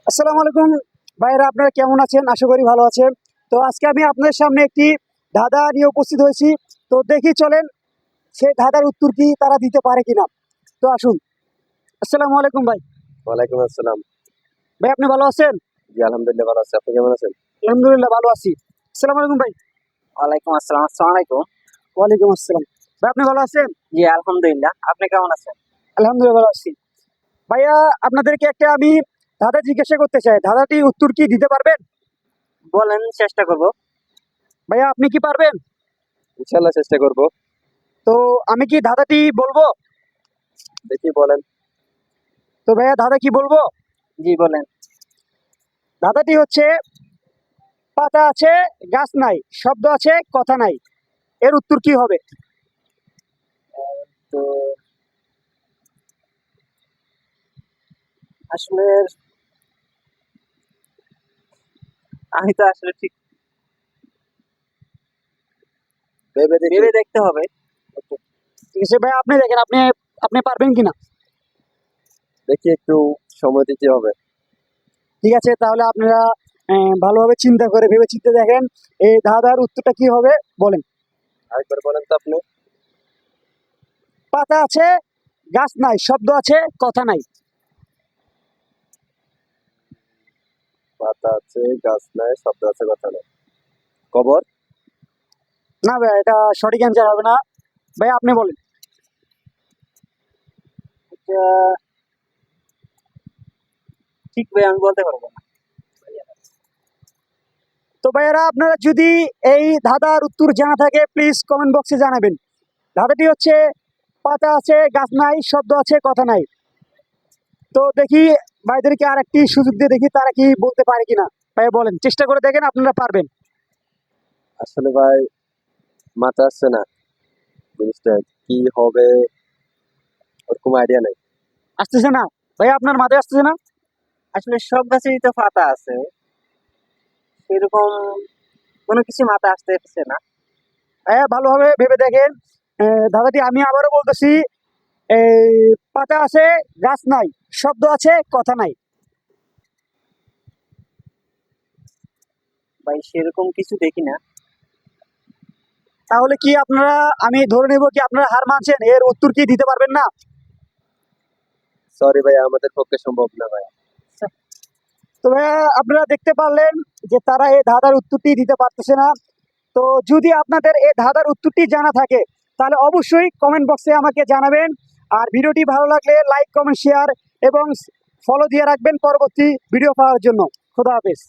আসসালামু আলাইকুম ভাইরা, আপনারা কেমন আছেন? আশা করি ভালো আছেন। তো আজকে আমি আপনাদের সামনে একটি ধাঁধা নিয়ে উপস্থিত হয়েছি। তো দেখি চলেন সেই ধাঁধার উত্তর কি তারা দিতে পারে কিনা। তো আসুন। আসসালামু আলাইকুম ভাই। ওয়ালাইকুম আসসালাম। ভাই আপনি ভালো আছেন? জি, আলহামদুলিল্লাহ ভালো আছি। আপনি কেমন আছেন? আলহামদুলিল্লাহ ভালো আছি। আসসালামু আলাইকুম ভাই। ওয়ালাইকুম আসসালাম। আসসালামু আলাইকুম। ওয়ালাইকুম আসসালাম। ভাই আপনি ভালো আছেন? জি আলহামদুলিল্লাহ। আপনি কেমন আছেন? আলহামদুলিল্লাহ ভালো আছি। ভাইয়া, আপনাদেরকে একটা আমি ধাঁধা জিজ্ঞাসা করতে চাই। ধাঁধাটি উত্তর কি দিতে পারবেন? বলেন, চেষ্টা করব। ভাইয়া আপনি কি পারবেন? ইনশাআল্লাহ চেষ্টা করব। তো আমি কি ধাঁধাটি বলবো? দেখি বলেন। তো ভাইয়া ধাঁধা কি বলবো? জি বলেন। ধাঁধাটি হচ্ছে, পাতা আছে গাছ নাই, শব্দ আছে কথা নাই, এর উত্তর কি হবে? তো আসলে আমি তো আসলে ঠিক ভেবে দেখি। ভেবে দেখতে হবে। ঠিক আছে ভাই, আপনি দেখেন আপনি আপনি পারবেন কিনা। দেখি একটু সময় দিতে হবে। ঠিক আছে, তাহলে আপনারা ভালোভাবে চিন্তা করে ভেবে চিন্তে দেখেন এই ধাঁধার উত্তরটা কি হবে, বলেন। আরেকবার বলেন তো আপনি। পাতা আছে গাছ নাই, শব্দ আছে কথা নাই। পাতা আছে, গাছ নাই, শব্দ আছে, কথা নাই। কবর। না ভাই, এটা সঠিক অ্যান্সার হবে না। ভাই আপনি বলেন। এটা ঠিক ভাই আমি বলতে পারবো না। তো ভাইয়েরা, আপনারা যদি এই ধাঁধার উত্তর জানা থাকে প্লিজ কমেন্ট বক্সে জানাবেন। ধাঁধাটি হচ্ছে, পাতা আছে গাছ নাই, শব্দ আছে কথা নাই। তো দেখি ভাইদেরকে আর একটি সুযোগ দিয়ে দেখি তারা কি বলতে পারে কিনা। ভাই বলেন, চেষ্টা করে দেখেন, আপনারা পারবেন। আসলে ভাই মাথা আসছে না জিনিসটা কি হবে, ওরকম আইডিয়া নাই। আসতেছে না? ভাই আপনার মাথায় আসতেছে না? আসলে সব গাছেরই তো পাতা আছে, সেরকম কোনো কিছু মাথা আসতেছে না। হ্যাঁ, ভালোভাবে ভেবে দেখেন। দাদাটি আমি আবারও বলতেছি, এই পাতা আছে গাছ নাই, শব্দ আছে কথা নাই। ভাই সেরকম কিছু দেখি না। তাহলে কি আপনারা, আমি ধরে নেব কি আপনারা হার মানছেন, এর উত্তর কি দিতে পারবেন না? সরি ভাই, আমাদের পক্ষে সম্ভব না ভাই। তো ভাইয়া, আপনারা দেখতে পারলেন যে তারা এই ধাঁধার উত্তরটি দিতে পারতেছে না। তো যদি আপনাদের এই ধাঁধার উত্তরটি জানা থাকে তাহলে অবশ্যই কমেন্ট বক্সে আমাকে জানাবেন। আর ভিডিওটি ভালো লাগলে লাইক কমেন্ট শেয়ার এবং ফলো দিয়ে রাখবেন পরবর্তী ভিডিও পাওয়ার জন্য। খোদা হাফেজ।